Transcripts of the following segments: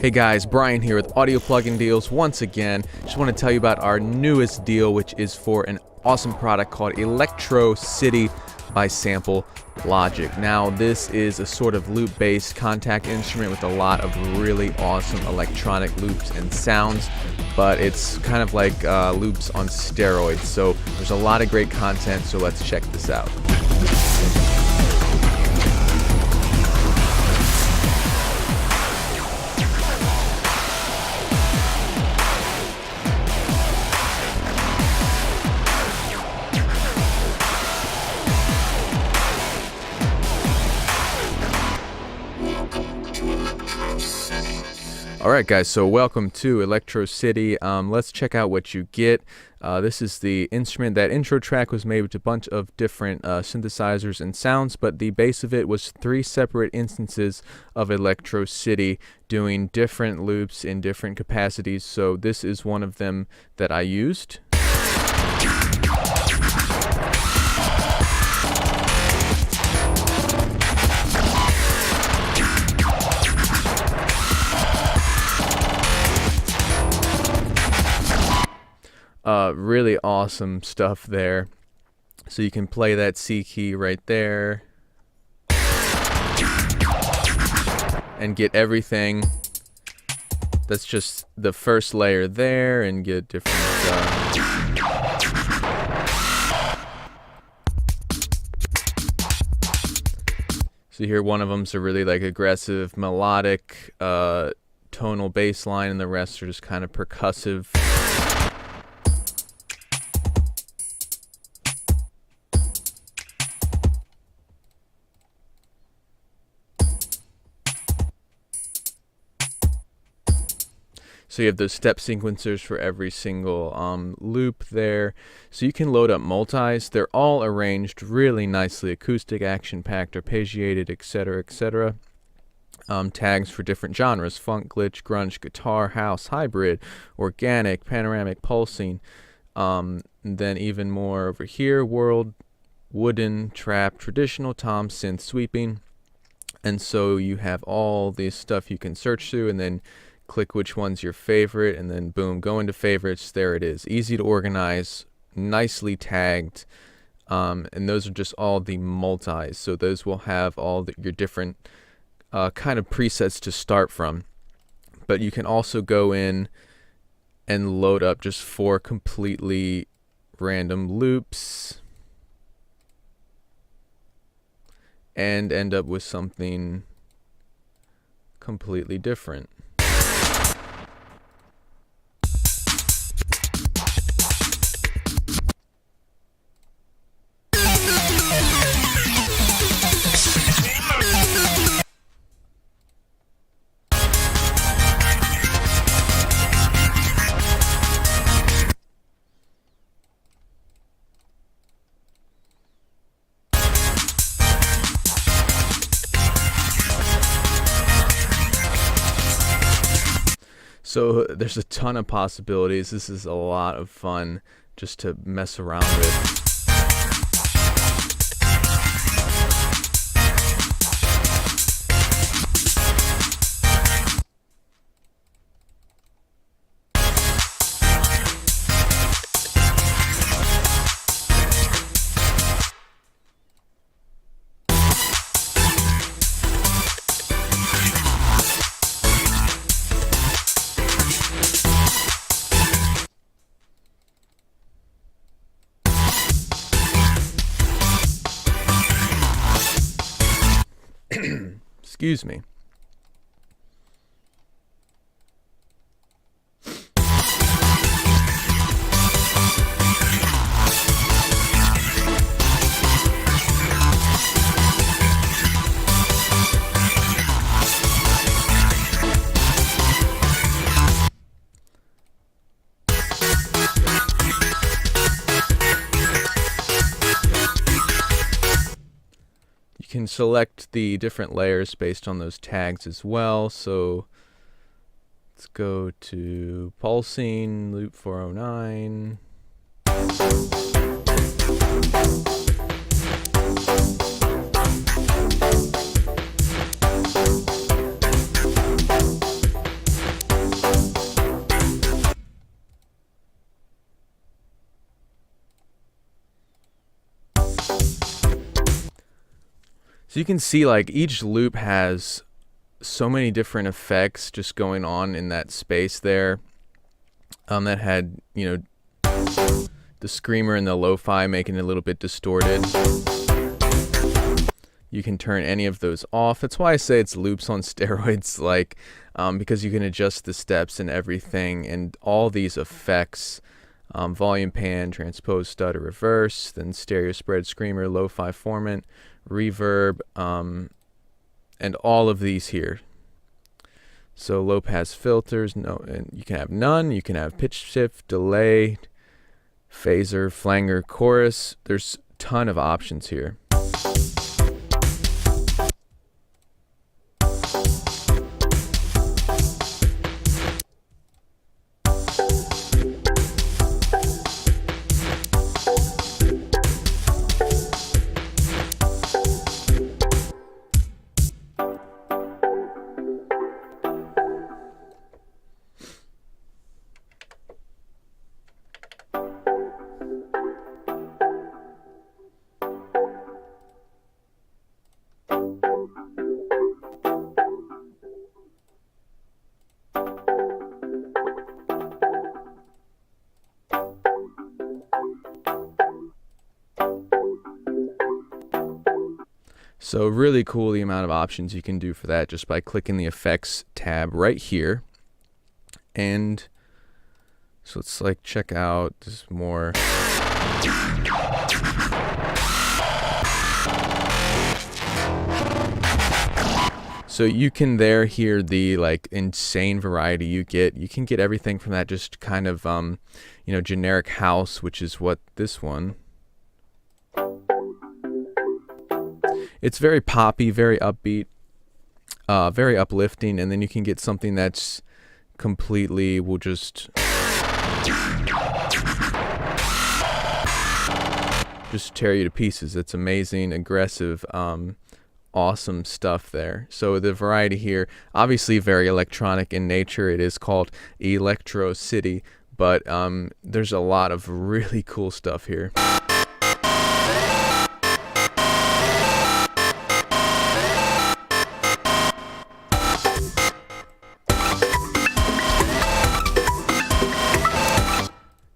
Hey guys, Brian here with Audio Plugin Deals once again. Just want to tell you about our newest deal, which is for an awesome product called Electro City by Sample Logic. Now, this is a sort of loop-based contact instrument with a lot of really awesome electronic loops and sounds, but it's kind of like loops on steroids. So there's a lot of great content, so let's check this out. Alright guys, so welcome to Electro City. Let's check out what you get. This is the instrument. That intro track was made with a bunch of different synthesizers and sounds, but the base of it was 3 separate instances of Electro City doing different loops in different capacities. So this is one of them that I used. Really awesome stuff there. So you can play that C key right there and get everything. That's just the first layer there, and get different So here one of them's a really like aggressive melodic tonal bass line, and the rest are just kind of percussive. So you have those step sequencers for every single loop there. So you can load up multis. They're all arranged really nicely, acoustic, action-packed, arpeggiated, etc., etc. Tags for different genres: funk, glitch, grunge, guitar, house, hybrid, organic, panoramic, pulsing. Then even more over here: world, wooden, trap, traditional, tom, synth, sweeping. And so you have all this stuff you can search through, and then click which one's your favorite, and then boom, go into favorites. There it is. Easy to organize, nicely tagged, and those are just all the multis. So those will have all your different kind of presets to start from. But you can also go in and load up just 4 completely random loops and end up with something completely different. So there's a ton of possibilities. This is a lot of fun just to mess around with. Excuse me. You can select the different layers based on those tags as well. So let's go to pulsing, loop 409. So you can see like each loop has so many different effects just going on in that space there. That had, you know, the screamer and the lo-fi making it a little bit distorted. You can turn any of those off. That's why I say it's loops on steroids, like, because you can adjust the steps and everything, and all these effects, volume pan, transpose, stutter, reverse, then stereo spread, screamer, lo-fi formant, reverb, and all of these here. So low pass filters, no, and you can have none. You can have pitch shift, delay, phaser, flanger, chorus. There's a ton of options here. So really cool the amount of options you can do for that just by clicking the effects tab right here. And so let's like check out this more. So you can there hear the like insane variety you get. You can get everything from that just kind of you know, generic house, which is what this one. It's very poppy, very upbeat, very uplifting, and then you can get something that's completely will just tear you to pieces. It's amazing, aggressive, awesome stuff there. So the variety here, obviously very electronic in nature. It is called Electro City, but there's a lot of really cool stuff here.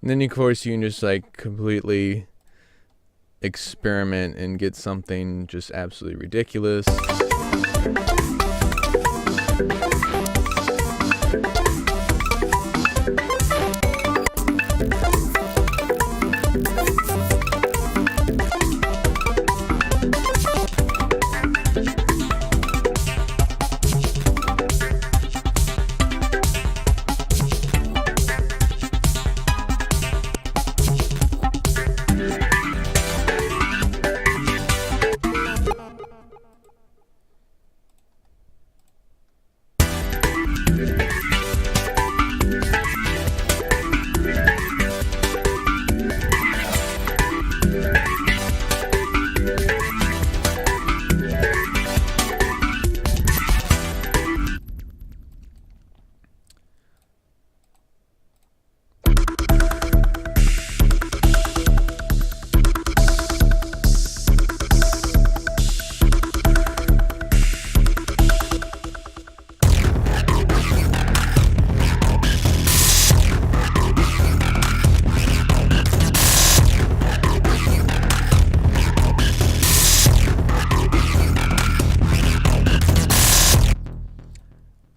And then, of course, you can just like completely experiment and get something just absolutely ridiculous.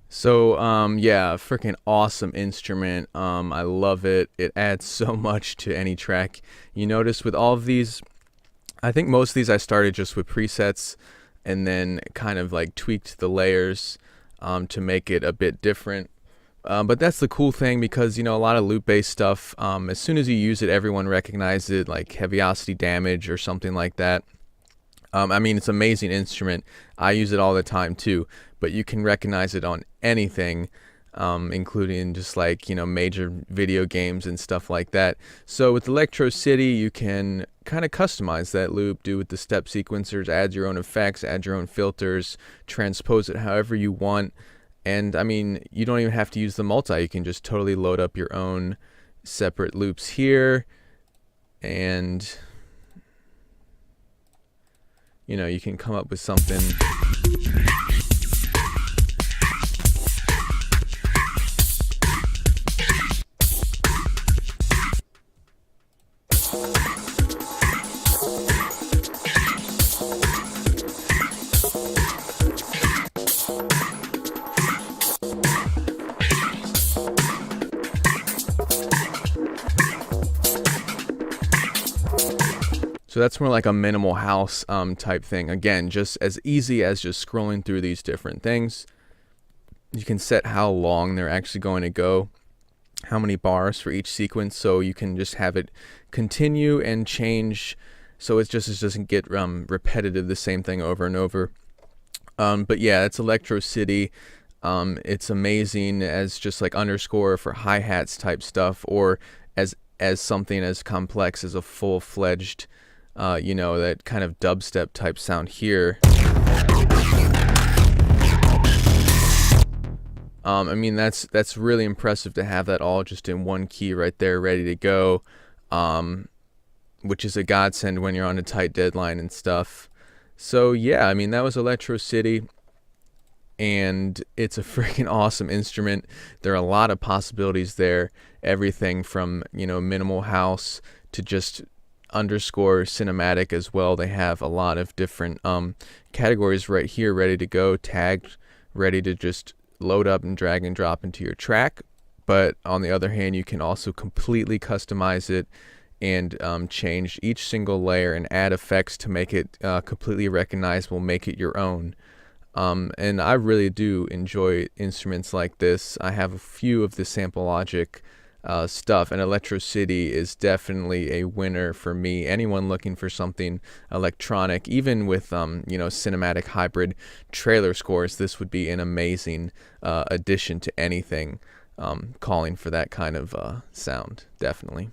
So yeah, freaking awesome instrument. I love it. It adds so much to any track. You notice with all of these, I think most of these I started just with presets and then kind of like tweaked the layers to make it a bit different. But that's the cool thing, because, you know, a lot of loop-based stuff, as soon as you use it, everyone recognizes it, like Heaviosity Damage or something like that. I mean, it's an amazing instrument. I use it all the time too, but you can recognize it on anything, including just like, you know, major video games and stuff like that. So with Electro City, you can kind of customize that loop, do with the step sequencers, add your own effects, add your own filters, transpose it however you want. And I mean, you don't even have to use the multi. You can just totally load up your own separate loops here, and you know, you can come up with something. So that's more like a minimal house type thing. Again, just as easy as just scrolling through these different things. You can set how long they're actually going to go, how many bars for each sequence, so you can just have it continue and change, so it doesn't get repetitive, the same thing over and over. But yeah, it's Electro City. It's amazing as just like underscore for hi-hats type stuff, or as something as complex as a full-fledged you know, that kind of dubstep type sound here. I mean, that's really impressive to have that all just in one key right there, ready to go, which is a godsend when you're on a tight deadline and stuff. So yeah, I mean, that was Electro City, and it's a freaking awesome instrument. There are a lot of possibilities there, everything from, you know, minimal house to just underscore cinematic as well. They have a lot of different categories right here ready to go, tagged, ready to just load up and drag and drop into your track. But on the other hand, you can also completely customize it and change each single layer and add effects to make it completely recognizable, make it your own. And I really do enjoy instruments like this. I have a few of the Sample Logic stuff, and Electro City is definitely a winner for me. Anyone looking for something electronic, even with you know, cinematic hybrid trailer scores, this would be an amazing addition to anything calling for that kind of sound, definitely.